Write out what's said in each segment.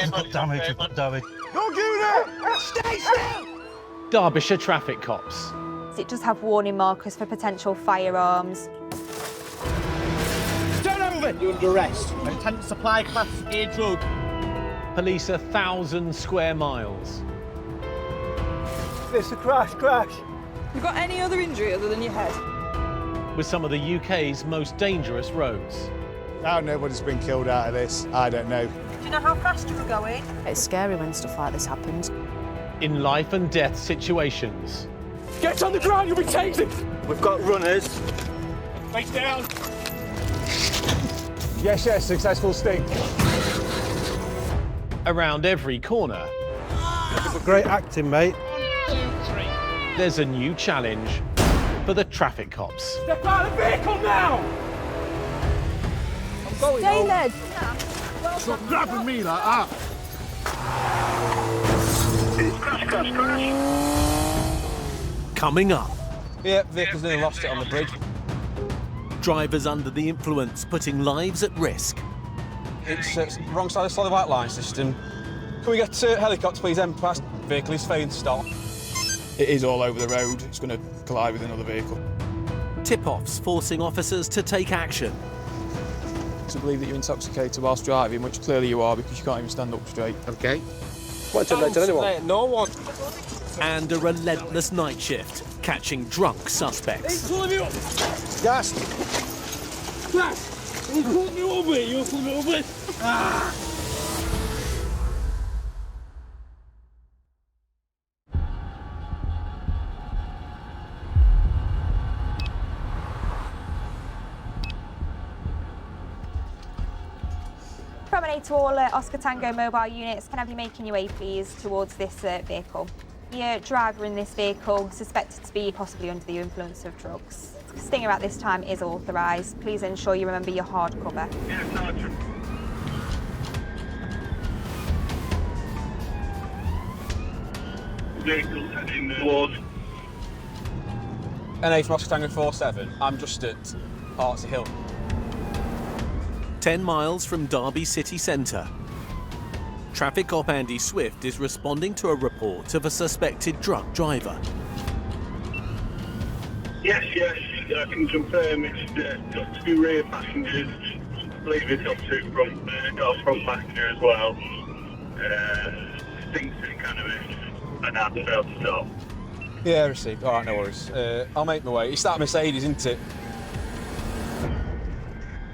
We've got damage. Derbyshire traffic cops. It does have warning markers for potential firearms. Turn over! You're under arrest. Intent to supply Class A drug. Police 1,000 square miles. It's a crash. You got any other injury other than your head? With some of the UK's most dangerous roads. How nobody's been killed out of this, I don't know. Do you know how fast you were going? It's scary when stuff like this happens. In life and death situations. Get on the ground, you'll be tasered! We've got runners. Face down! Yes, successful sting. Around every corner, Great acting, mate. there's a new challenge for the traffic cops. Step out of the vehicle now! I'm going Stay home. there. Stop grabbing me like that. Coming up, Yeah, vehicle's nearly lost it on the bridge. drivers under the influence putting lives at risk. It's wrong side of the solid white line system. Can we get helicopter, please? M past. Vehicle is failing to stop. It is all over the road. It's going to collide with another vehicle. Tip-offs forcing officers to take action. To believe that you're intoxicated whilst driving, which clearly you are because you can't even stand up straight. Okay. Won't turn to anyone. No one. And a relentless night shift, catching drunk suspects. Pull me up! Gas! Class! You pulled me over! You pulled me over! Ah! Promenade to all Oscar Tango mobile units. Can I have you making your way, please, towards this vehicle? The driver in this vehicle suspected to be possibly under the influence of drugs. Stinger at this time is authorised. Please ensure you remember your hard cover. Yes, Sergeant. Vehicle heading towards. NA from Oscar Tango 47. I'm just at Artsy Hill. 10 miles from Derby city centre. Traffic cop Andy Swift is responding to a report of a suspected drunk driver. Yes, I can confirm it's got 2 rear passengers. I believe it's got 2 front passenger as well. Stinks in cannabis and I failed to stop. Yeah, received. All right, no worries. I'll make my way. It's that Mercedes, isn't it?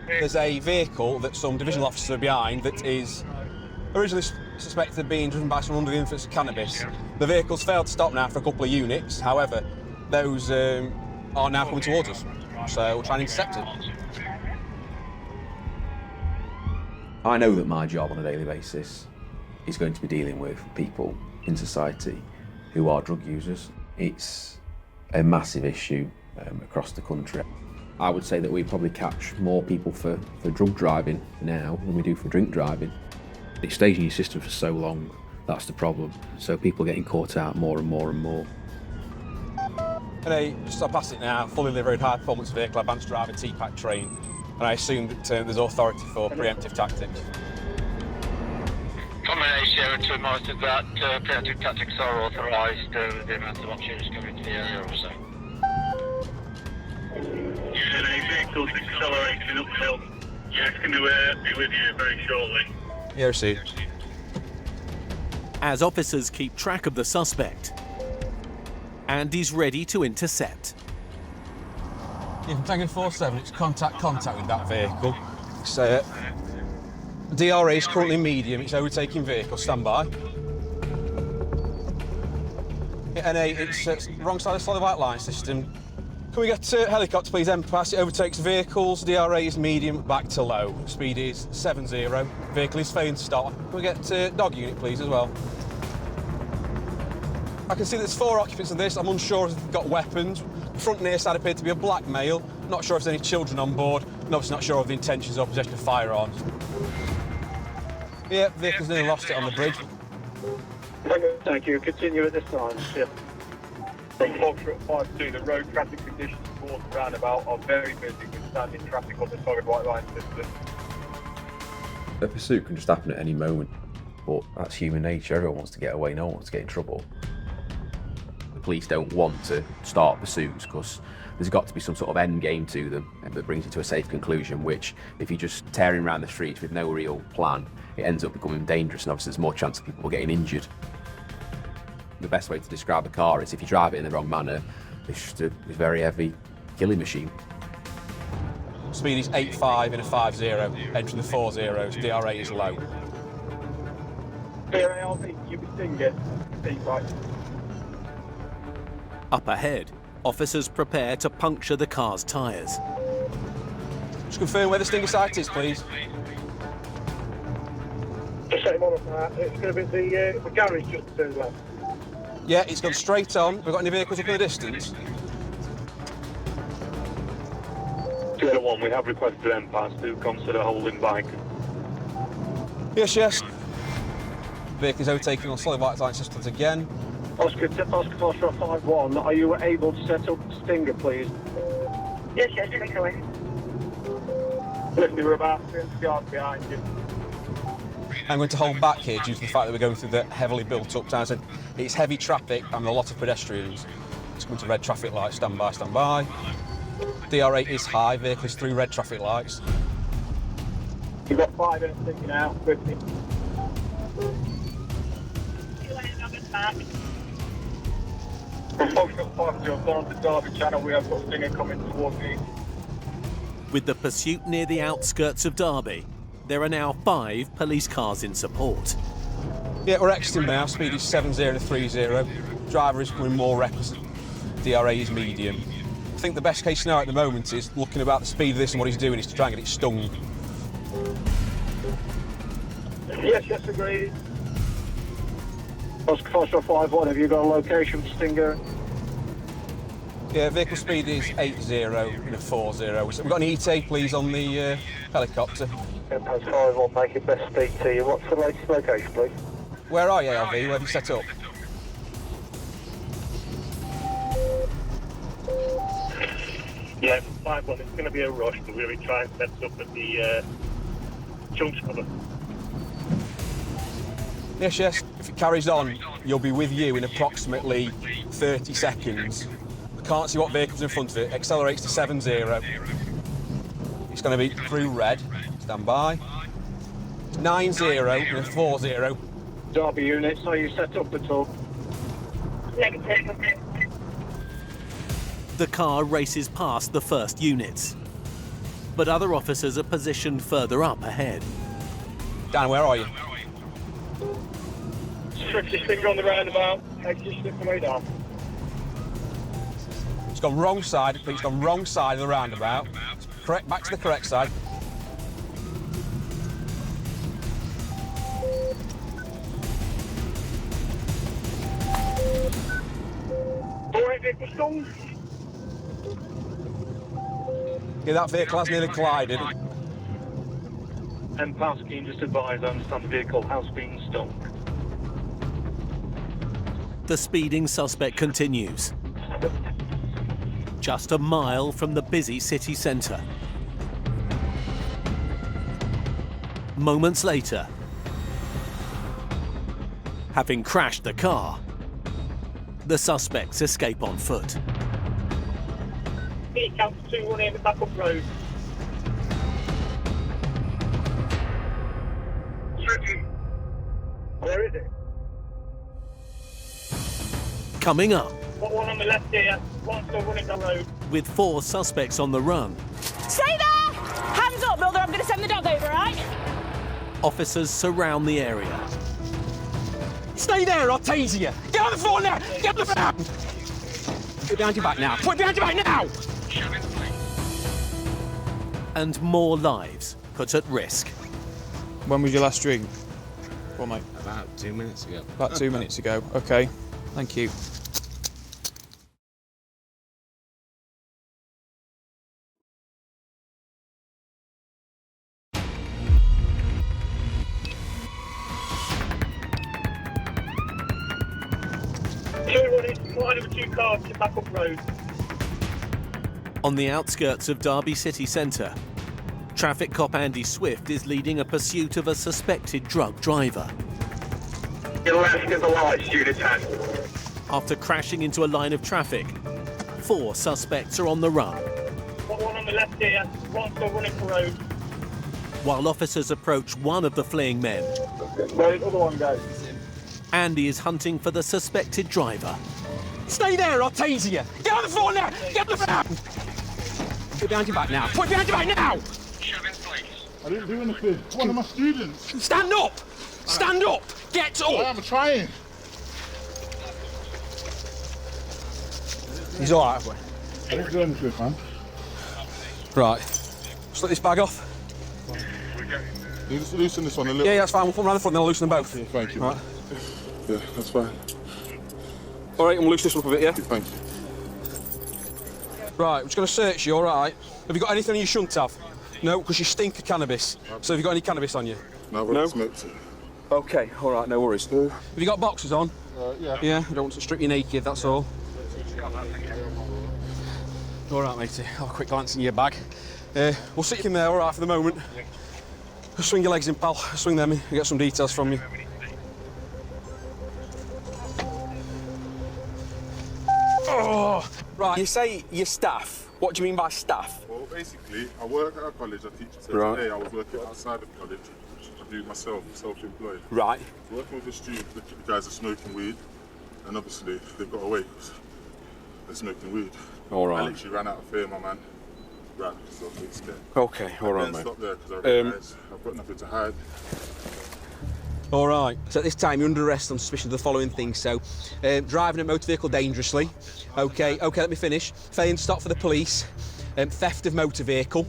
There's a vehicle that some divisional officers are behind that is originally suspected of being driven by someone under the influence of cannabis. The vehicle's failed to stop now for a couple of units. However, those are now coming towards us. So we'll try and intercept it. I know that my job on a daily basis is going to be dealing with people in society who are drug users. It's a massive issue across the country. I would say that we probably catch more people for drug driving now than we do for drink driving. It stays in your system for so long, that's the problem. So people are getting caught out more and more and more. NA, just I pass it now, fully delivered high performance vehicle, advanced driver, TPAC trained. And I assume that there's authority for preemptive tactics. Combination to monitor that preemptive tactics are authorised with the amount of options coming to the area also. Yeah, vehicle's accelerating uphill. Yeah, it's going to be with you very shortly. Yeah, received. As officers keep track of the suspect, Andy's ready to intercept. Yeah, from Tango 47, it's contact with that vehicle. It's, DRA is currently medium, it's overtaking vehicle, stand by. Yeah, NA, it's wrong side of the solid white line system. Can we get helicopter, please? M pass. It overtakes vehicles. DRA is medium, back to low. Speed is 70. Vehicle is failing to stop. Can we get dog unit, please, as well? I can see there's 4 occupants of this. I'm unsure if they've got weapons. The front near side appeared to be a black male. Not sure if there's any children on board. And obviously not sure of the intentions or possession of firearms. Yeah, vehicle's nearly lost it on the bridge. Thank you. Continue at this time. Yeah. From Foxtrot 52, the road traffic conditions towards the roundabout are very busy with standing traffic on the solid white line system. A pursuit can just happen at any moment. but that's human nature. Everyone wants to get away, no one wants to get in trouble. The police don't want to start pursuits because there's got to be some sort of end game to them that brings you to a safe conclusion, which if you're just tearing around the streets with no real plan, it ends up becoming dangerous, and obviously there's more chance of people getting injured. The best way to describe a car is if you drive it in the wrong manner, it's just a very heavy killing machine. Speed is 8.5 in a 5.0, entering the 4.0s, DRA is low. PRALV, you can sting it. Right. Up ahead, officers prepare to puncture the car's tyres. Just confirm where the Stinger site is, please. Just set him on that. It's going to be the garage just to the left. Yeah, it's gone straight on. We've got any vehicles up in the distance? 201, we have requested MPAS to consider holding back. Yes, yes. Vehicle is overtaking on solid white line systems again. Oscar 51, are you able to set up Stinger, please? Yes, take away. Listen, we're about 300 yards behind you. I'm going to hold back here due to the fact that we're going through the heavily built up town. It's heavy traffic and a lot of pedestrians. It's coming to red traffic lights, stand by, stand by. DRA is high, vehicle is through red traffic lights. You've got 5 minutes thinking out, 50. From Foxtrot 50, I've gone on the Derby channel, we have got Stinger coming towards me. With the pursuit near the outskirts of Derby, there are now 5 police cars in support. Yeah, we're exiting now, speed is 70 to 30. Driver is becoming more reckless, DRA is medium. I think the best case scenario at the moment is looking about the speed of this and what he's doing is to try and get it stung. Yes, agreed. Oscar 51, have you got a location for Stinger? Yeah, vehicle speed is 80 in a 40. We've got an ETA, please, on the helicopter. MPAS 51, make it best speed to you. What's the latest location, please? Where are you, ALV? Where have you set up? Yeah, 51, it's going to be a rush, but we'll be trying to set up at the junction of it. Yes, yes. If it carries on, you'll be with you in approximately 30 seconds. I can't see what vehicle's in front of it. Accelerates to 70. It's going to be through red. Stand by. 90 in a 40. Derby units, are you set up at all? Negative. The car races past the first units, but other officers are positioned further up ahead. Dan, where are you? Strictly Stinger on the roundabout. Exit slip away down. It's gone wrong side. It's gone wrong side of the roundabout. Correct, back to the correct side. Yeah, that vehicle has nearly collided. MPAS, can you just advise, I understand the vehicle has been stung. The speeding suspect continues. Just a mile from the busy city centre. Moments later, having crashed the car, the suspects escape on foot. He counts 2-1 in the back up road. Where is it? Coming up, One on the left here, one still running the road. with 4 suspects on the run, Stay there! Hands up, brother, I'm going to send the dog over, right? officers surround the area. Stay there, I'll tase you. Get on the floor now. Get on the floor. Put it behind your back now. Put it behind your back now. And more lives put at risk. When was your last drink? Well, mate. About 2 minutes ago. About 2 minutes ago. Okay. Thank you. Over 2 cars to back up road. On the outskirts of Derby city centre, traffic cop Andy Swift is leading a pursuit of a suspected drug driver. Your left in the lights, Unit 10. After crashing into a line of traffic, 4 suspects are on the run. Got one on the left here, one's still running the road. While officers approach one of the fleeing men, Where did the other one go? Andy is hunting for the suspected driver. Stay there, I'll taser you. Get on the floor now. Get on the floor. Put behind your back now. Put behind your back now. I didn't do anything. One of my students. Stand up. Stand up. Get up. I'm trying. He's all right, boy. I didn't do anything, man. Right. Slip this bag off. You just loosen this one a little. Yeah, that's fine. We'll put them around the front, then I'll loosen them both. Yeah, thank you. Right. Yeah, that's fine. All right, I'm gonna loosen this one up a bit, yeah? Thank you. Right, I'm just gonna search you, all right? Have you got anything you shouldn't have? No, because you stink of cannabis. So have you got any cannabis on you? No, but I smoked it. Okay, all right, no worries. Have you got boxes on? Yeah. Yeah, I don't want to strip you naked, that's all. All right, matey, have a quick glance in your bag. We'll sit you in there, all right, for the moment. Just swing your legs in, pal. Swing them in and get some details from you. Oh, right. You say your staff. What do you mean by staff? Well, basically, I work at a college, I teach. So Right. today I was working outside of college, which I do myself, self-employed. Right. Working with the students, the guys are smoking weed, and obviously they've got away because they're smoking weed. All right. I literally ran out of fear, my man. Ran because I was a bit scared. Okay, all right, Then mate. stop there because I realised I've got nothing to hide. All right. So at this time, you're under arrest on suspicion of the following things. So, driving a motor vehicle dangerously. Okay, let me finish. Failing to stop for the police. Theft of motor vehicle.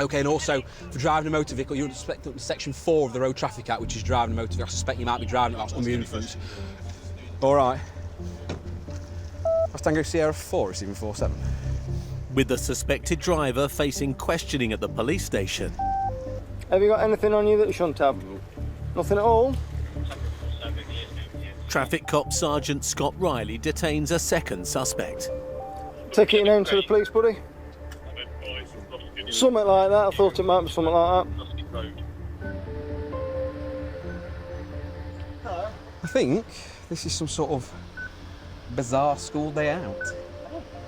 Okay, and also for driving a motor vehicle, you're suspected under Section 4 of the Road Traffic Act, which is driving a motor vehicle. I suspect you might be driving it whilst under the influence. All right. That's Tango Sierra 4, receiving 47. With the suspected driver facing questioning at the police station. Have you got anything on you that you shouldn't have? Nothing at all? Traffic cop Sergeant Scott Riley detains a second suspect. Take your name to the police, buddy. Something like that. I thought it might be something like that. I think this is some sort of bizarre school day out.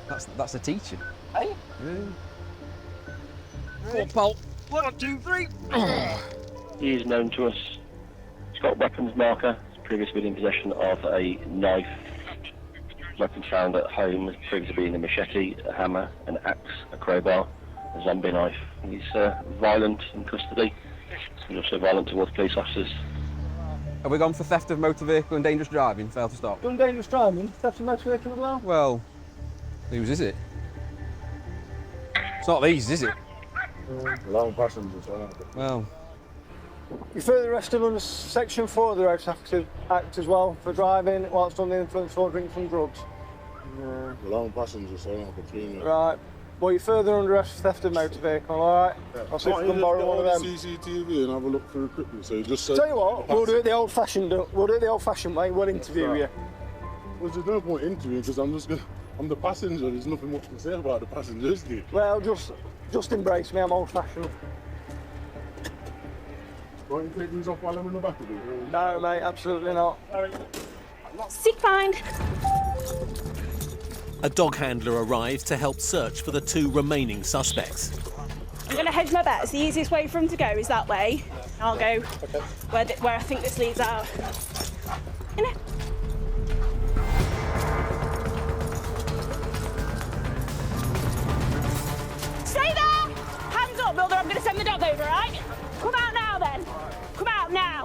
That's the teacher. Hey? Yeah. Come on, pal. 1, 2, 3. He is known to us. He's got a weapons marker. He's previously been in possession of a knife. Weapons found at home. Has previously been a machete, a hammer, an axe, a crowbar, a zombie knife. He's violent in custody. He's also violent towards police officers. Have we gone for theft of motor vehicle and dangerous driving? Failed to stop. Done dangerous driving? Theft of motor vehicle as well? Well, whose is it? It's not these, is it? Long passengers, Well. You're further arrested under Section 4 of the Road Traffic Act as well for driving whilst under the influence or drinking some drugs. Long passengers, so I'm between you. Right. Well, you're further under arrest for theft of motor vehicle, all right? I'll see if we can borrow one of them. CCTV and have a look through quickly. So you just said. Tell you what, we'll do it the old-fashioned way. We'll interview you. Well, there's no point interviewing because I'm the passenger. There's nothing much to say about the passengers, do you? Well, just embrace me. I'm old-fashioned. Why don't you take these off while I'm in the back of you? No, mate, absolutely not. Sick find. A dog handler arrives to help search for the 2 remaining suspects. I'm going to hedge my bets. The easiest way for him to go is that way. I'll go where I think this leads out. You know. Stay there! Hands up, Mulder. I'm going to send the dog over, right? Come out now, then. Come out now.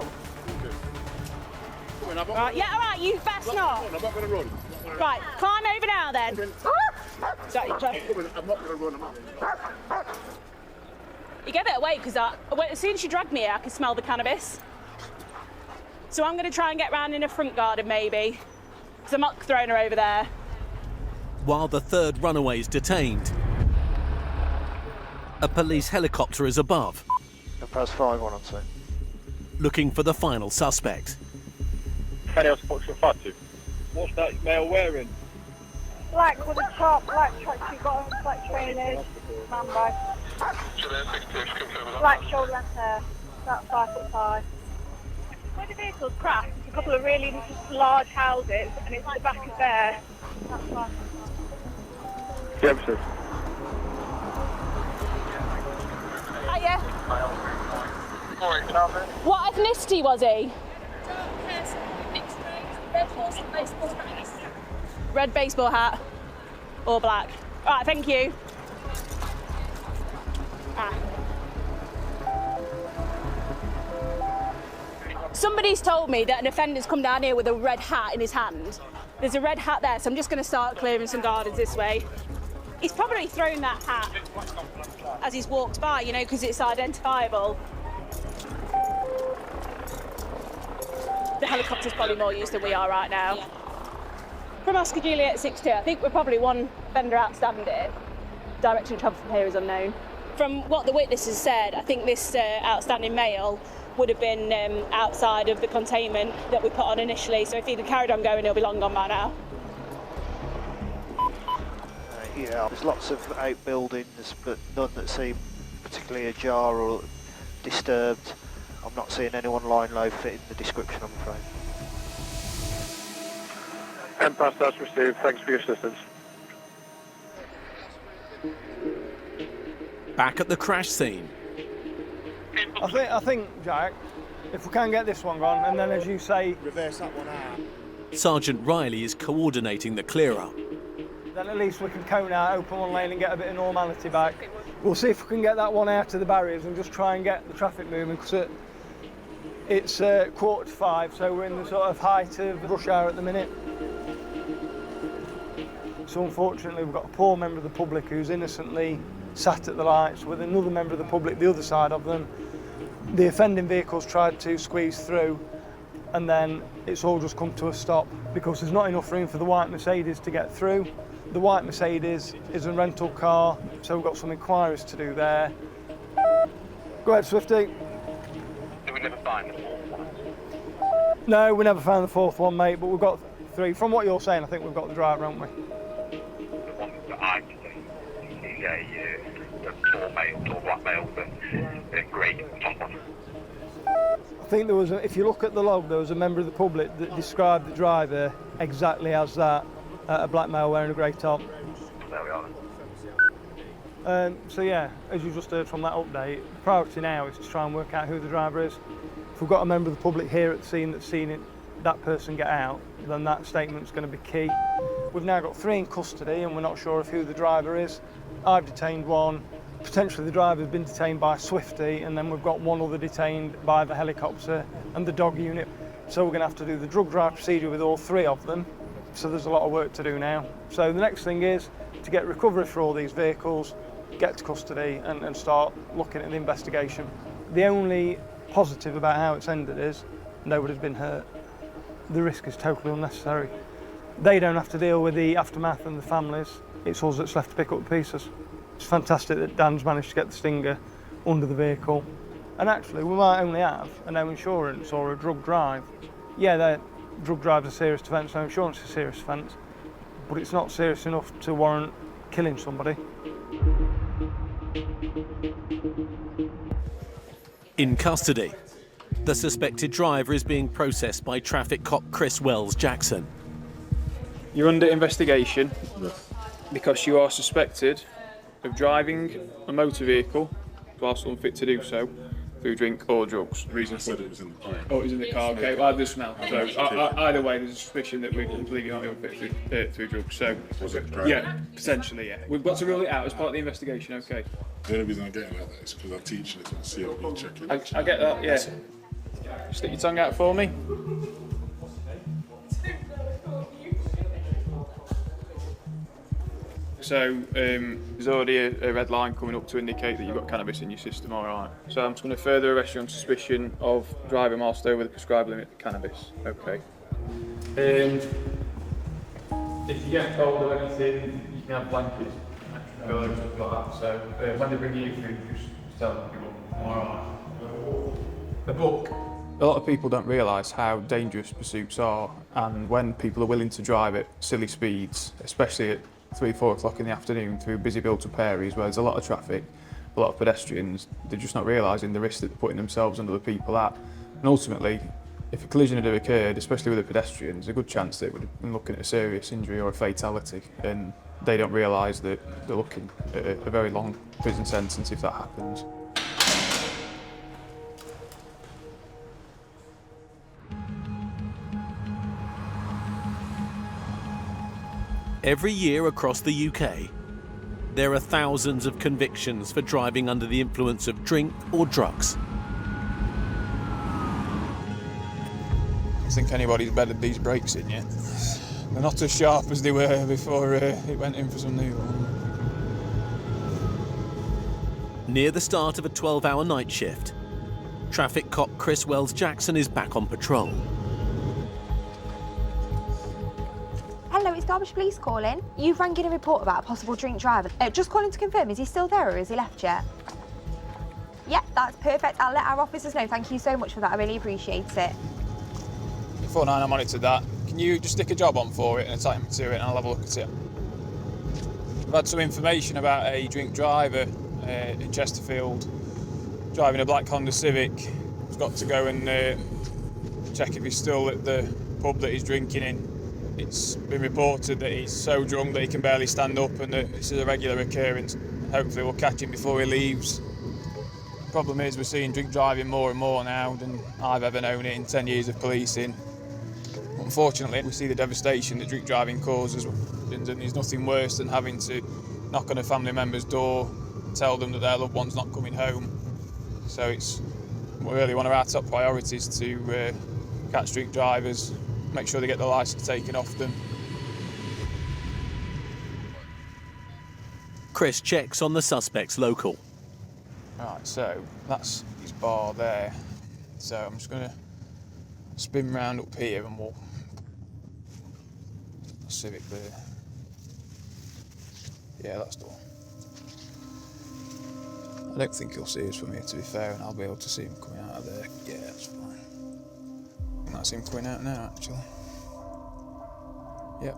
Right, yeah, all right, you best not. I'm not going to run. Right, climb over now, then. Sorry, I'm not going to run. You get a bit away because as soon as you drag me here, I can smell the cannabis. So I'm going to try and get round in a front garden, maybe. Because I'm not throwing her over there. While the 3rd runaway is detained, a police helicopter is above, Press 5 on on 2. looking for the final suspect. What's that male wearing? Black with a top, black tracksuit bottom, black trainers, man bag. Black shoulder length hair, about 5'5". Where the vehicles crashed, it's a couple of really large houses, and it's at the back of there. That's one. Jefferson. Hiya. What ethnicity was he? Red baseball hat or black. All right, thank you. Somebody's told me that an offender's come down here with a red hat in his hand. There's a red hat there, so I'm just going to start clearing some gardens this way. He's probably thrown that hat as he's walked by, you know, because it's identifiable. The helicopter's probably more used than we are right now. From Oscar Juliet 62, I think we're probably one vendor outstanding. Direction of travel from here is unknown. From what the witnesses said, I think this outstanding male would have been outside of the containment that we put on initially, so if he'd have carried on going, he'll be long gone by now. Yeah, there's lots of outbuildings, but none that seem particularly ajar or disturbed. I'm not seeing anyone lying low fitting the description, I'm afraid. MPAS, that's received. Thanks for your assistance. Back at the crash scene. I think, Jack, if we can get this one gone, and then, as you say, reverse that one out, Sergeant Riley is coordinating the clear-up. then at least we can cone out, open one lane and get a bit of normality back. We'll see if we can get that one out of the barriers and just try and get the traffic moving, because it's 4:45, so we're in the sort of height of rush hour at the minute. So unfortunately we've got a poor member of the public who's innocently sat at the lights with another member of the public the other side of them. The offending vehicles tried to squeeze through, and then it's all just come to a stop because there's not enough room for the white Mercedes to get through. The white Mercedes is a rental car, so we've got some inquiries to do there. Go ahead, Swifty. Did we never find the fourth one? No, we never found the fourth one, mate, but we've got three. From what you're saying, I think we've got the driver, haven't we? The one that I've seen is a tall black male with a grey top on. I think there was, if you look at the log, there was a member of the public that described the driver exactly as that, a black male wearing a grey top. There we are. So yeah, as you just heard from that update, the priority now is to try and work out who the driver is. If we've got a member of the public here at the scene that's seen that person get out, then that statement's going to be key. We've now got 3 in custody and we're not sure of who the driver is. I've detained one. Potentially the driver's been detained by Swifty, and then we've got one other detained by the helicopter and the dog unit. So we're going to have to do the drug drive procedure with all 3 of them. So there's a lot of work to do now. So the next thing is to get recovery for all these vehicles, get to custody and start looking at the investigation. The only positive about how it's ended is nobody's been hurt. The risk is totally unnecessary. They don't have to deal with the aftermath and the families. It's us that's left to pick up the pieces. It's fantastic that Dan's managed to get the Stinger under the vehicle. And actually, we might only have a no insurance or a drug drive. Yeah, drug drive's a serious offence, no insurance is a serious offence, but it's not serious enough to warrant killing somebody. In custody, the suspected driver is being processed by traffic cop Chris Wells Jackson. You're under investigation because you are suspected of driving a motor vehicle whilst unfit to do so through drink or drugs. The reason I said it was in the car. Oh, it was in the car, okay. Well, I just smell. So either way, there's a suspicion that we're completely not unfit through drugs. So, yeah, potentially, yeah. We've got to rule it out as part of the investigation, okay. The only reason I'm getting like that is because I'm teaching it and CLB checking. I get that, yeah. Stick your tongue out for me. So there's already a red line coming up to indicate that you've got cannabis in your system, all right. So I'm just going to further arrest you on suspicion of driving whilst over the prescribed limit of cannabis. Okay. If you get cold or anything, you can have blankets, pillows, stuff like that. So when they bring you food, just tell them you want. All right. The book. A lot of people don't realise how dangerous pursuits are, and when people are willing to drive at silly speeds, especially at 3-4 o'clock in the afternoon through busy built-up areas where there's a lot of traffic, a lot of pedestrians, they're just not realising the risk that they're putting themselves and other people at. And ultimately, If a collision had occurred, especially with a pedestrian, there's a good chance that it would have been looking at a serious injury or a fatality, and they don't realise that they're looking at a very long prison sentence if that happens. Every year across the UK, there are thousands of convictions for driving under the influence of drink or drugs. I think anybody's bedded these brakes in yet. They're not as sharp as they were before it went in for some new one. Near the start of a 12-hour night shift, traffic cop Chris Wells-Jackson is back on patrol. Hello, it's Derbyshire Police calling. You've rang in a report about a possible drink driver. Just calling to confirm, is he still there or has he left yet? Yep, that's perfect. I'll let our officers know. Thank you so much for that. I really appreciate it. Before 9, I monitored that. Can you just stick a job on for it and a time to it and I'll have a look at it? We've had some information about a drink driver in Chesterfield driving a black Honda Civic. He's got to go and check if he's still at the pub that he's drinking in. It's been reported that he's so drunk that he can barely stand up and that this is a regular occurrence. Hopefully we'll catch him before he leaves. The problem is we're seeing drink driving more and more now than I've ever known it in 10 years of policing. Unfortunately, we see the devastation that drink driving causes, and there's nothing worse than having to knock on a family member's door and tell them that their loved one's not coming home. So it's really one of our top priorities to catch drink drivers, make sure they get the licence taken off them. Chris checks on the suspect's local. Right, so that's his bar there. So I'm just going to spin round up here and we'll Civic there. Yeah, that's the one. I don't think he'll see us from here, to be fair, and I'll be able to see him coming out of there. Yeah, that's fine. I think that's him coming out now, actually. Yep.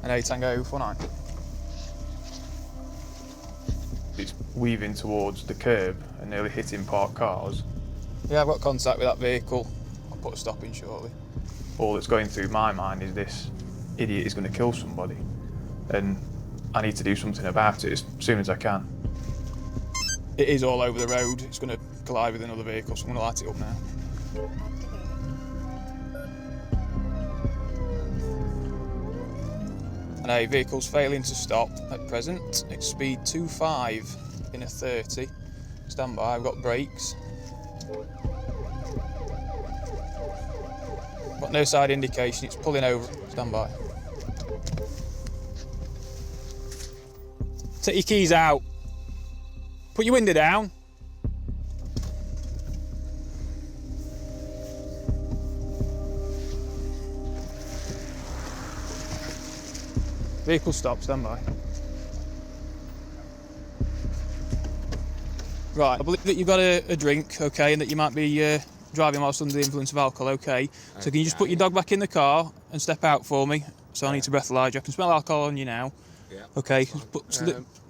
And 8 Tango 49. It's weaving towards the curb and nearly hitting parked cars. Yeah, I've got contact with that vehicle. I'll put a stop in shortly. All that's going through my mind is this idiot is going to kill somebody, and I need to do something about it as soon as I can. It is all over the road. It's going to collide with another vehicle, so I'm going to light it up now. And a vehicle's failing to stop at present. It's speed 25 in a 30. Stand by, I've got brakes. Got no side indication, it's pulling over. Stand by. Take your keys out. Put your window down. Vehicle stop, stand by. Right, I believe that you've got a drink, okay, and that you might be driving whilst under the influence of alcohol, okay. So can you just put your dog back in the car and step out for me? So I need to breathalyse you. I can smell alcohol on you now. Yeah. Okay,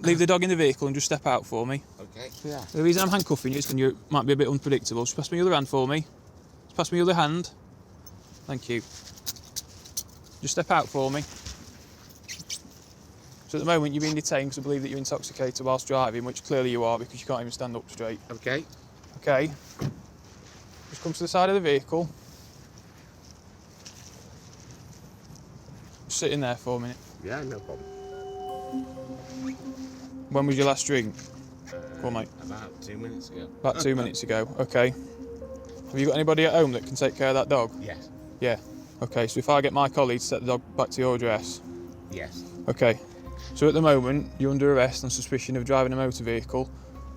leave the dog in the vehicle and just step out for me. Okay. Yeah. The reason I'm handcuffing you is because you might be a bit unpredictable. Just pass me your other hand for me. Just pass me your other hand. Thank you. Just step out for me. So at the moment you're being detained because I believe that you're intoxicated whilst driving, which clearly you are because you can't even stand up straight. Okay. Okay. Just come to the side of the vehicle. Just sit in there for a minute. Yeah, no problem. When was your last drink? Go on, mate. About 2 minutes ago. About 2 minutes ago, okay. Have you got anybody at home that can take care of that dog? Yes. Yeah. Okay, so if I get my colleague to set the dog back to your address? Yes. Okay. So at the moment, you're under arrest on suspicion of driving a motor vehicle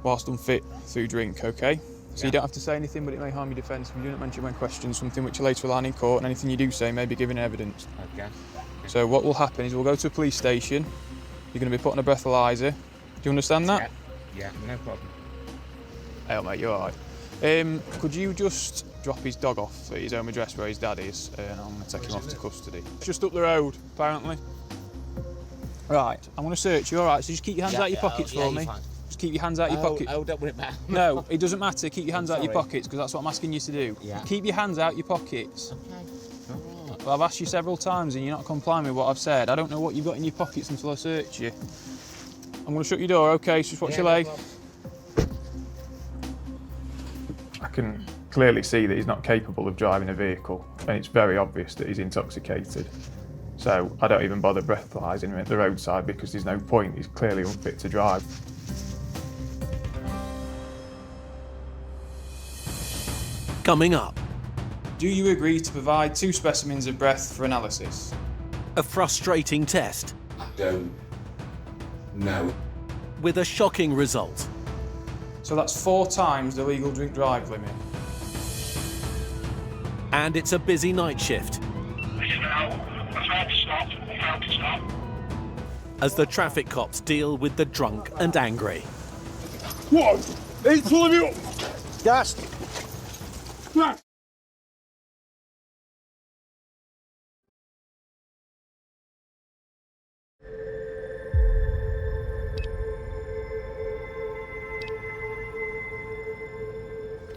whilst unfit through drink, okay? So you don't have to say anything, but it may harm your defence if you do not mention when questioned, something which you later rely on in court, and anything you do say may be given evidence. Okay. So what will happen is we'll go to a police station, you're going to be put on a breathalyser. Do you understand that? Yeah, no problem. Hey, mate, you alright? Could you just drop his dog off at his home address where his dad is, and I'm going to take him off to custody. It's just up the road, apparently. Right, I'm going to search you, alright? So just keep your hands out your pockets for me. Fine. Just keep your hands out your pockets. Oh, don't worry about it. No, it doesn't matter. Keep your hands out your sorry. pockets, because that's what I'm asking you to do. Yeah. Keep your hands out your pockets. Okay. Alright. Well, I've asked you several times and you're not complying with what I've said. I don't know what you've got in your pockets until I search you. I'm going to shut your door, okay? So just watch your leg. I can clearly see that he's not capable of driving a vehicle, and it's very obvious that he's intoxicated. So I don't even bother breathalyzing him at the roadside because there's no point. He's clearly unfit to drive. Coming up, Do you agree to provide 2 specimens of breath for analysis? a frustrating test I don't know. with a shocking result. So that's 4 times the legal drink drive limit. And it's a busy night shift as the traffic cops deal with the drunk and angry. What? Each one of you! Gas!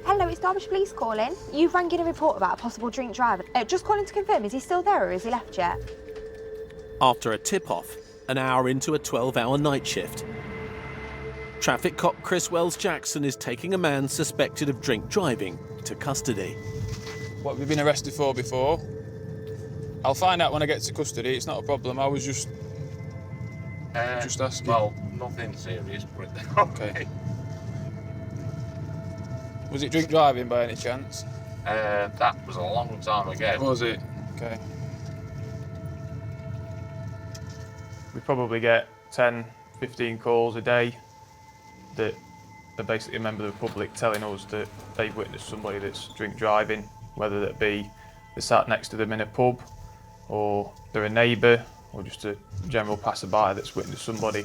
Hello, it's Derbyshire Police calling. You've rang in a report about a possible drink driver. Just calling to confirm, is he still there or has he left yet? After a tip-off, an hour into a 12-hour night shift, traffic cop Chris Wells-Jackson is taking a man suspected of drink driving to custody. What have you been arrested for before? I'll find out when I get to custody, it's not a problem. I was just asking. Well, nothing serious, but Okay. Was it drink driving by any chance? That was a long time ago. Was it? Okay. We probably get 10, 15 calls a day that are basically a member of the public telling us that they've witnessed somebody that's drink driving, whether that be they're sat next to them in a pub, or they're a neighbour, or just a general passerby that's witnessed somebody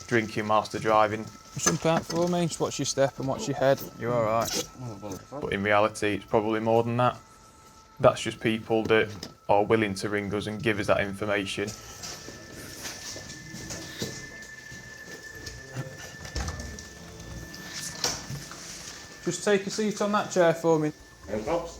drinking whilst they're driving. Jump out for me, just watch your step and watch your head. You're alright. But in reality, it's probably more than that. That's just people that are willing to ring us and give us that information. Just take a seat on that chair for me. No problems.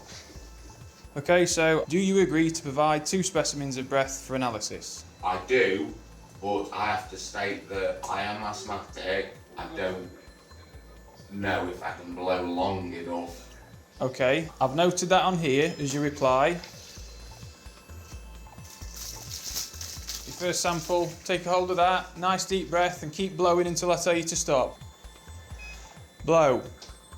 Okay, so do you agree to provide 2 specimens of breath for analysis? I do, but I have to state that I am asthmatic. I don't know if I can blow long enough. Okay, I've noted that on here as your reply. Your first sample, take a hold of that, nice deep breath and keep blowing until I tell you to stop. Blow,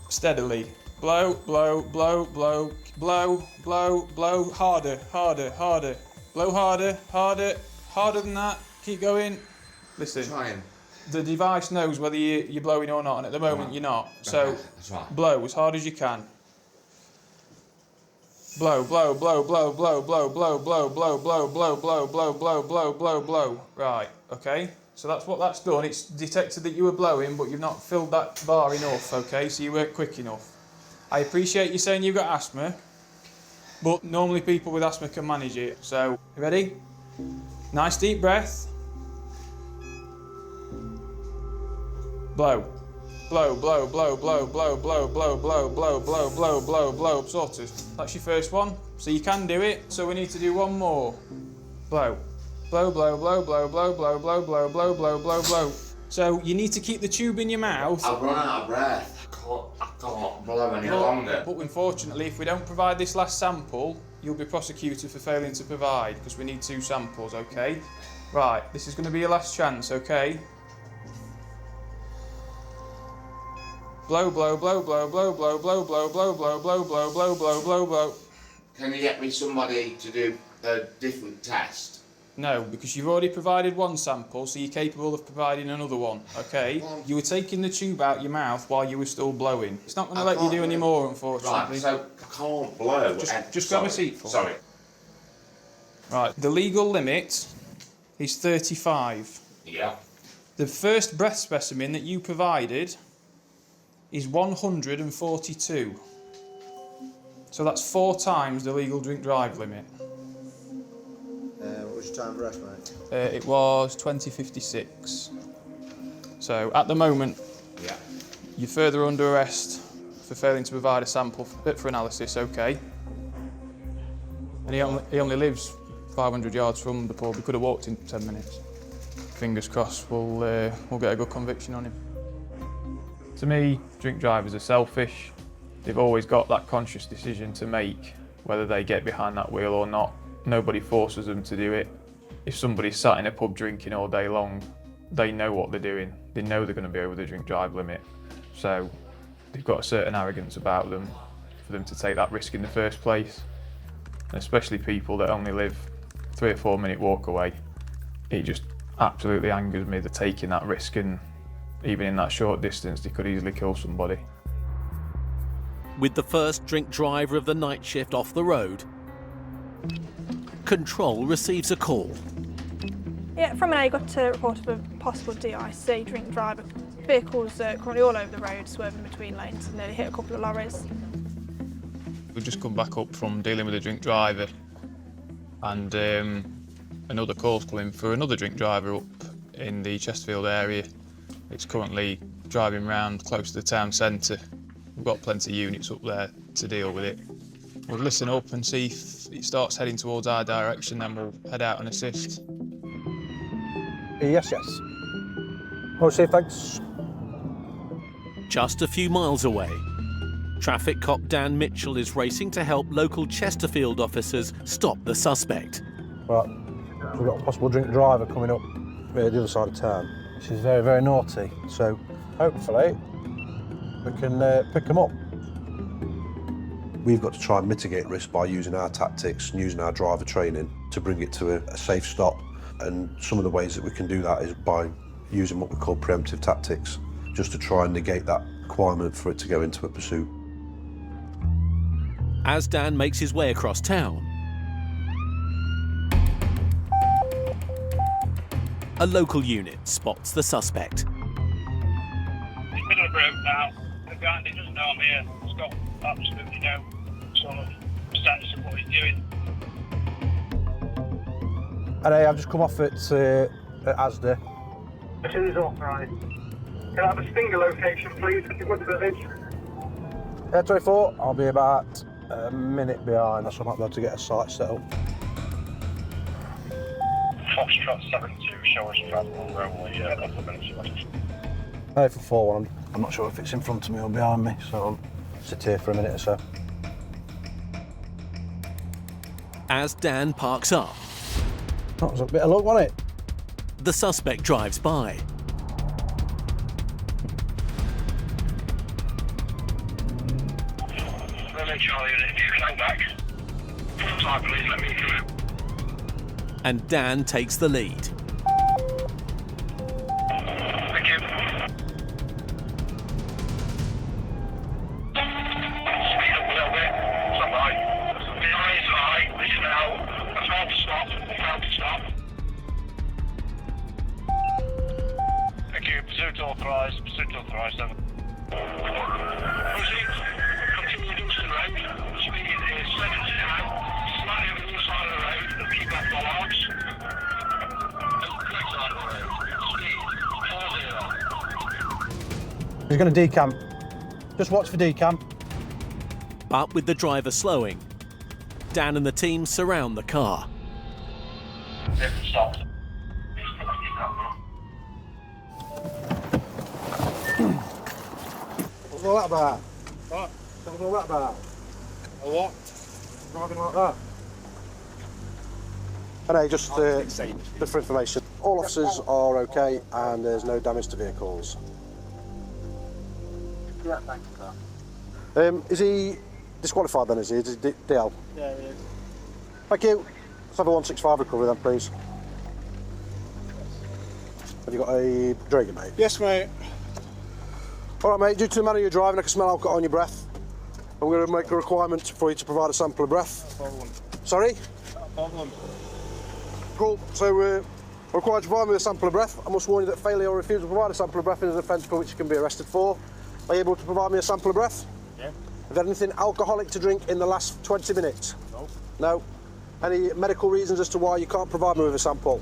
steadily. Blow, blow, blow, blow, blow, blow, blow, harder, harder, harder. Blow harder, harder, harder than that, keep going. Listen. Trying. The device knows whether you're blowing or not, and at the moment you're not. So That's right. blow as hard as you can. Blow, blow, blow, blow, blow, blow, blow, blow, blow, blow, blow, blow, blow, blow, blow, blow, blow. Right, okay. So that's what that's done. It's detected that you were blowing, but you've not filled that bar enough, okay? So you weren't quick enough. I appreciate you saying you've got asthma, but normally people with asthma can manage it. So, you ready? Nice deep breath. Blow. Blow, blow, blow, blow, blow, blow, blow, blow, blow, blow, blow, blow, blow, sorted. That's your first one. So you can do it. So we need to do one more. Blow. Blow, blow, blow, blow, blow, blow, blow, blow, blow, blow, blow, blow. So you need to keep the tube in your mouth. I've run out of breath. I can't blow any longer. But unfortunately, if we don't provide this last sample, you'll be prosecuted for failing to provide, because we need 2 samples, okay? Right, this is going to be your last chance, okay? Blow, blow, blow, blow, blow, blow, blow, blow, blow, blow, blow, blow, blow, blow, blow, blow. Can you get me somebody to do a different test? No, because you've already provided 1 sample, so you're capable of providing another one, okay? You were taking the tube out your mouth while you were still blowing. It's not going to let you do any more, unfortunately. Right, so I can't blow. Just grab a seat for me. Sorry. Right, the legal limit is 35. Yeah. The first breath specimen that you provided is 142. So that's 4 times the legal drink drive limit. What was your time of arrest, mate? It was 20:56. So at the moment, Yeah. You're further under arrest for failing to provide a sample for analysis, okay. And he only lives 500 yards from the pub. He could have walked in 10 minutes. Fingers crossed, we'll get a good conviction on him. To me, drink drivers are selfish. They've always got that conscious decision to make, whether they get behind that wheel or not. Nobody forces them to do it. If somebody's sat in a pub drinking all day long, they know what they're doing. They know they're going to be over the drink drive limit. So they've got a certain arrogance about them for them to take that risk in the first place. And especially people that only live 3 or 4 minute walk away. It just absolutely angers me, they're taking that risk, and even in that short distance they could easily kill somebody. With the first drink driver of the night shift off the road, Control receives a call. Yeah, from an A got a report of a possible DIC drink driver. Vehicles currently all over the road, swerving between lanes, and nearly hit a couple of lorries. We've just come back up from dealing with a drink driver, and another call's coming for another drink driver up in the Chesterfield area. It's currently driving round close to the town centre. We've got plenty of units up there to deal with it. We'll listen up and see if it starts heading towards our direction, then we'll head out and assist. Yes. Oh, say thanks. Just a few miles away, traffic cop Dan Mitchell is racing to help local Chesterfield officers stop the suspect. Right, so we've got a possible drink driver coming up the other side of town. She's very, very naughty, so hopefully we can pick them up. We've got to try and mitigate risk by using our tactics and using our driver training to bring it to a safe stop. And some of the ways that we can do that is by using what we call preemptive tactics, just to try and negate that requirement for it to go into a pursuit. As Dan makes his way across town, a local unit spots the suspect. It's middle of the road now. The guy doesn't know I'm here. He's got absolutely no sort of sense of what he's doing. Hey, I've just come off at Asda. As soon as authorised. Can I have a Stinger location, please? Could you go to the village? 24, I'll be about a minute behind, so I might be able to get a site set up. Foxtrot 72, show us travel, we're only a couple of minutes away. Hey, for 4-1, I'm not sure if it's in front of me or behind me, so I'll sit here for a minute or so. As Dan parks up, that was a bit of luck, wasn't it? the suspect drives by. Charlie, if you hang back, please let me through. And Dan takes the lead. Thank you. Speed up a little bit. It's all right. The eye is high. Listen out. I found to stop. Thank you. Pursuit authorised. Over. Proceed. Continue Dunstan Road. Speed is 70 now. Slightly over the other side of the road. They'll keep back bollards. Correct side of the road. Speed 40. He's going to decamp. Just watch for decamp. But with the driver slowing, Dan and the team surround the car. Stop. What's all that about? What? What's all that about? A what? Driving like that. Hey, just for information. All officers are okay and there's no damage to vehicles. Yeah, thanks for that. Is he disqualified then, is he? Is he DL? Yeah, he is. Thank you. Let's have a 165 recovery then, please. Have you got a Dragon, mate? Yes, mate. All right, mate, due to the manner you're driving, I can smell alcohol on your breath. I'm going to make a requirement for you to provide a sample of breath. Sorry? Cool. So, required to provide me with a sample of breath. I must warn you that failure or refusal to provide a sample of breath is an offence for which you can be arrested for. Are you able to provide me a sample of breath? Yeah. Have you had anything alcoholic to drink in the last 20 minutes? No. No? Any medical reasons as to why you can't provide me with a sample?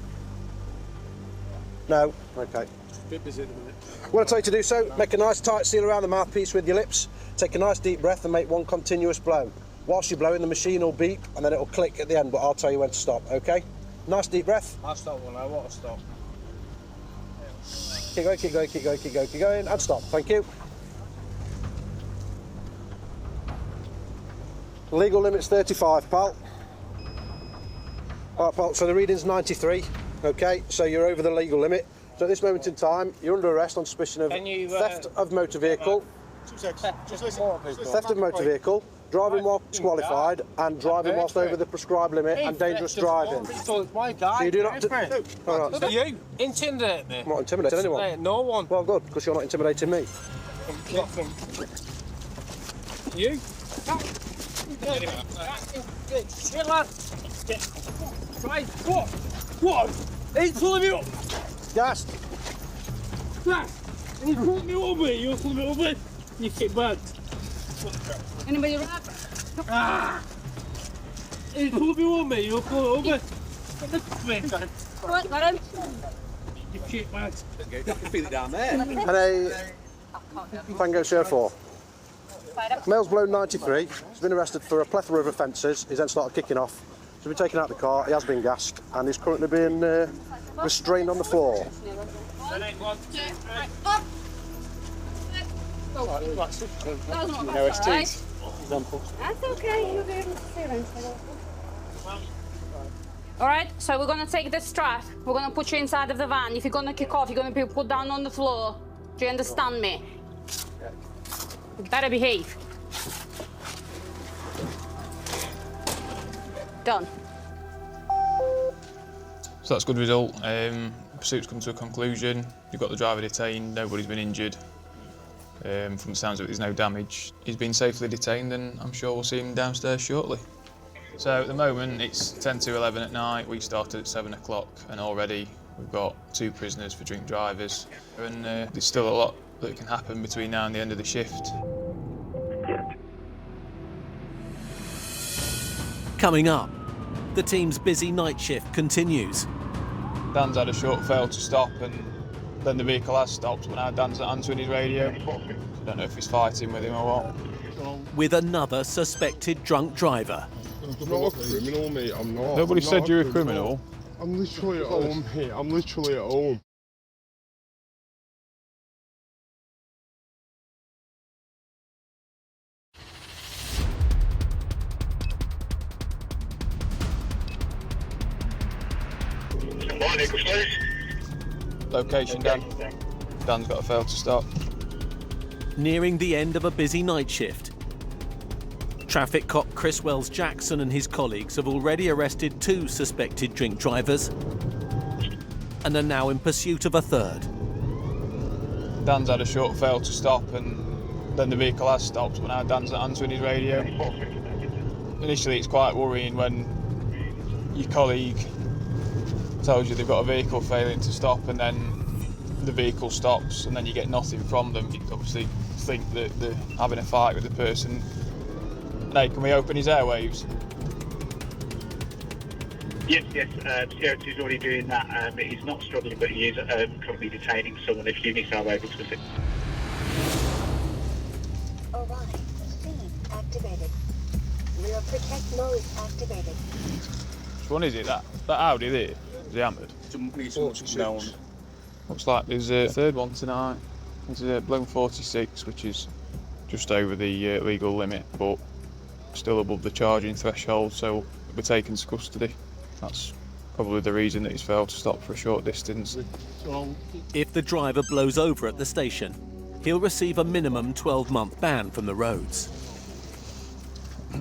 No? Okay. Bit busy at the minute. What I tell you to do so, make a nice tight seal around the mouthpiece with your lips, take a nice deep breath and make one continuous blow. Whilst you're blowing, the machine will beep and then it'll click at the end, but I'll tell you when to stop, okay? Nice deep breath. I'll stop one, I want to stop. Keep going, keep going, keep going, keep going, keep going, and stop, thank you. Legal limit's 35, pal. All right, pal, so the reading's 93, okay? So you're over the legal limit. So at this moment in time, you're under arrest on suspicion of theft of motor vehicle, theft of motor vehicle, driving while disqualified, and driving whilst over the prescribed limit, and dangerous driving. So you do not... All right. So you intimidate me? I'm not intimidating anyone. No one. Well, good, because you're not intimidating me. You? Shit, lad. Right, what? What? He's pulling me up. Gas. Gas. He's pulling me over. You're pulling me over. You kick bad. Anybody around? Ah! He's pulling me over. You're pulling me over. What? Let him. You kick bad. You can feel it down there. And a Tango Sierra 4. Male's blown 93. He's been arrested for a plethora of offences. He's then started kicking off. He's been taken out of the car. He has been gassed, and he's currently being restrained on the floor. That's okay. You'll be able to see them. All right. So we're gonna take this strap. We're gonna put you inside of the van. If you're gonna kick off, you're gonna be put down on the floor. Do you understand me? You better behave. Done. So that's a good result. Pursuit's come to a conclusion. You've got the driver detained, nobody's been injured. From the sounds of it, there's no damage. He's been safely detained and I'm sure we'll see him downstairs shortly. So at the moment it's 10 to 11 at night. We started at 7 o'clock and already we've got 2 prisoners for drink drivers. And there's still a lot that can happen between now and the end of the shift. Coming up, the team's busy night shift continues. Dan's had a short fail to stop and then the vehicle has stopped, but now Dan's not answering his radio. I don't know if he's fighting with him or what. With another suspected drunk driver. I'm not a criminal, mate, I'm not. Nobody said you're a criminal. I'm literally at home, mate, I'm literally at home. Location, Dan. Dan's got a fail to stop. Nearing the end of a busy night shift. Traffic cop Chris Wells Jackson and his colleagues have already arrested 2 suspected drink drivers and are now in pursuit of a third. Dan's had a short fail to stop and then the vehicle has stopped, but now Dan's not answering his radio. Initially it's quite worrying when your colleague tells you they've got a vehicle failing to stop and then the vehicle stops and then you get nothing from them. You obviously think that they're having a fight with the person. Hey, can we open his airwaves? Yes, Sierra 2 is already doing that. He's not struggling, but he is currently detaining someone if units are able to assist. Alright, speed activated. Rear protect mode activated. Which one is it? That Audi there? Is he hammered? No. Looks like there's a third one tonight. There's a blown 46, which is just over the legal limit, but still above the charging threshold, so we're taken to custody. That's probably the reason that he's failed to stop for a short distance. If the driver blows over at the station, he'll receive a minimum 12-month ban from the roads.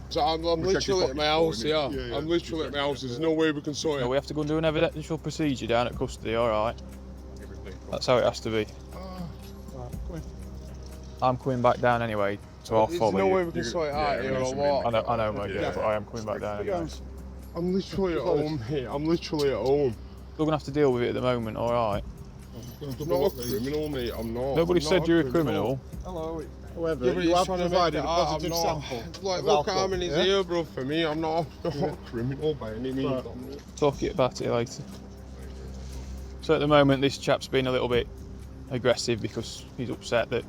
So I'm literally at my house, yeah. I'm literally at my house, there's no way we can sort it. We have to go and do an evidential procedure down at custody, alright? That's how it has to be. I'm coming back down anyway, so I'll follow you. There's no way we can sort it out here or what? I know, mate, but I am coming back down anyway. I'm literally at home here, I'm literally at home. We're going to have to deal with it at the moment, alright? I'm not a criminal, mate, I'm not. Nobody said you're a criminal. Hello. However, you have provided a positive sample. Like, look how many's here, bro, for me. I'm not a criminal by any means. Talk about it later. So at the moment, this chap's been a little bit aggressive because he's upset that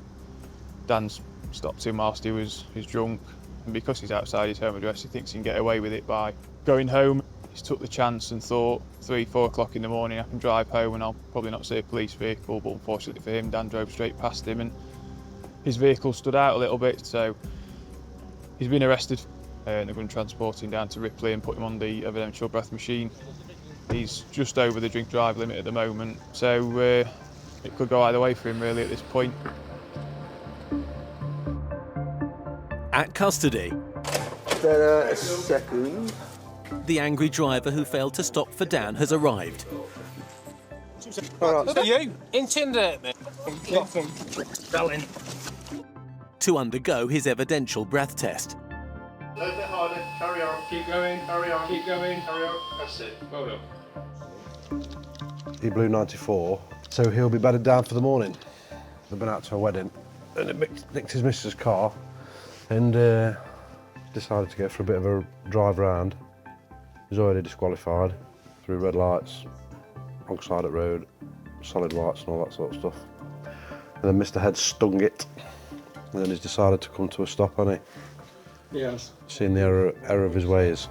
Dan's stopped him whilst he's drunk, and because he's outside his home address he thinks he can get away with it by going home. He's took the chance and thought 3-4 o'clock in the morning I can drive home and I'll probably not see a police vehicle, but unfortunately for him Dan drove straight past him and his vehicle stood out a little bit, so he's been arrested and they're going to transport him down to Ripley and put him on the evidential breath machine. He's just over the drink drive limit at the moment, so it could go either way for him really at this point. At custody, a second. The angry driver who failed to stop for Dan has arrived. Look at you, intimidate me. To undergo his evidential breath test. A little bit harder, carry on, keep going, carry on, keep going, carry on. That's it, well done. He blew 94, so he'll be bedded down for the morning. They've been out to a wedding and it nicked his missus' car and decided to go for a bit of a drive round. He's already disqualified through red lights, wrong side of the road, solid whites and all that sort of stuff. And then Mr. Head stung it, and then he's decided to come to a stop, hasn't he? Yes. Seeing the error of his ways.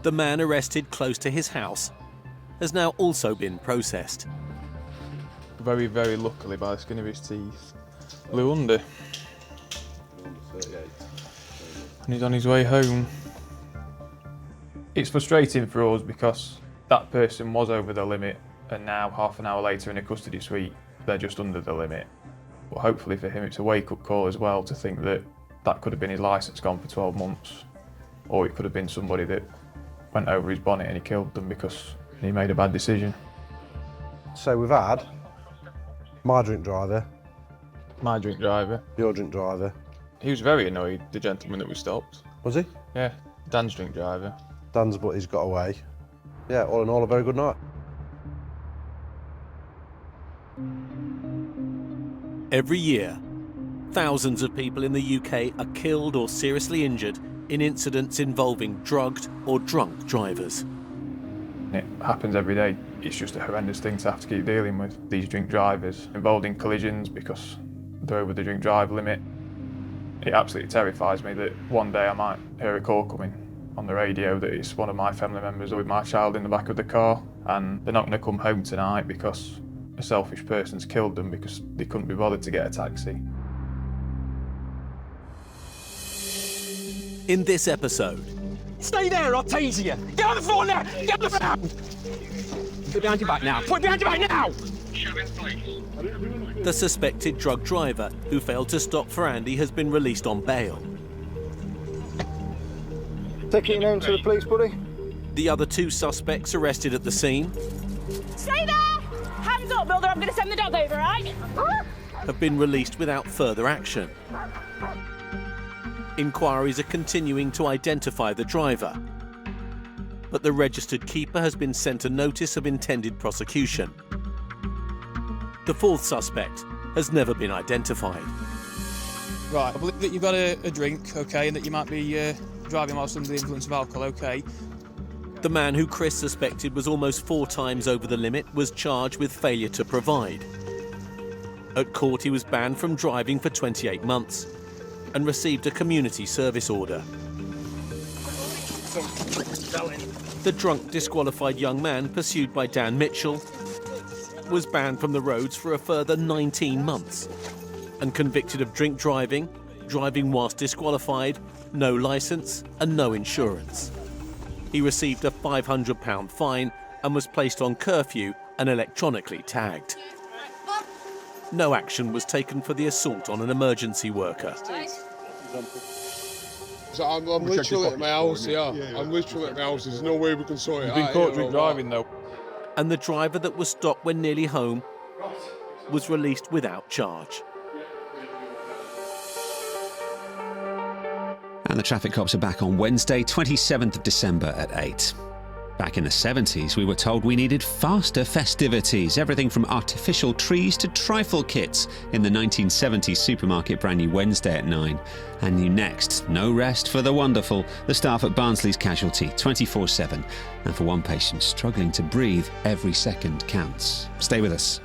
The man arrested close to his house has now also been processed. Very, very luckily by the skin of his teeth, blew under. And he's on his way home. It's frustrating for us because that person was over the limit and now half an hour later in a custody suite they're just under the limit. But hopefully for him it's a wake-up call as well to think that that could have been his licence gone for 12 months, or it could have been somebody that went over his bonnet and he killed them because he made a bad decision. So we've had my drink driver. My drink driver. Your drink driver. He was very annoyed, the gentleman that we stopped. Was he? Yeah, Dan's drink driver. Dan's, but he's got away. Yeah, all in all, a very good night. Every year, thousands of people in the UK are killed or seriously injured in incidents involving drugged or drunk drivers. It happens every day. It's just a horrendous thing to have to keep dealing with. These drink drivers involved in collisions because they're over the drink drive limit. It absolutely terrifies me that one day I might hear a call coming on the radio that it's one of my family members with my child in the back of the car and they're not going to come home tonight because a selfish person's killed them because they couldn't be bothered to get a taxi. In this episode... Stay there, I'll tase you! Get on the floor now! Get on the floor! Put it behind your back now! Put it behind your back now! The suspected drug driver who failed to stop for Andy has been released on bail. Taking you home to the police, buddy? The other two suspects arrested at the scene Stay there! Hands up, Builder, I'm going to send the dog over, right? have been released without further action. Inquiries are continuing to identify the driver, but the registered keeper has been sent a notice of intended prosecution. The fourth suspect has never been identified. Right, I believe that you've got a drink, okay, and that you might be driving whilst under the influence of alcohol, okay. The man who Chris suspected was almost 4 times over the limit was charged with failure to provide. At court, he was banned from driving for 28 months and received a community service order. The drunk, disqualified young man, pursued by Dan Mitchell, was banned from the roads for a further 19 months and convicted of drink driving, driving whilst disqualified, no licence and no insurance. He received a £500 fine and was placed on curfew and electronically tagged. No action was taken for the assault on an emergency worker. So I'm literally at my house, yeah. I'm literally at my house. There's no way we can sort it out. You've been caught drink driving, though. And the driver that was stopped when nearly home was released without charge. And the traffic cops are back on Wednesday, 27th of December at 8. Back in the 70s, we were told we needed faster festivities, everything from artificial trees to trifle kits in the 1970s supermarket Brand New Wednesday at 9. And new next, no rest for the wonderful, the staff at Barnsley's Casualty, 24/7. And for one patient struggling to breathe, every second counts. Stay with us.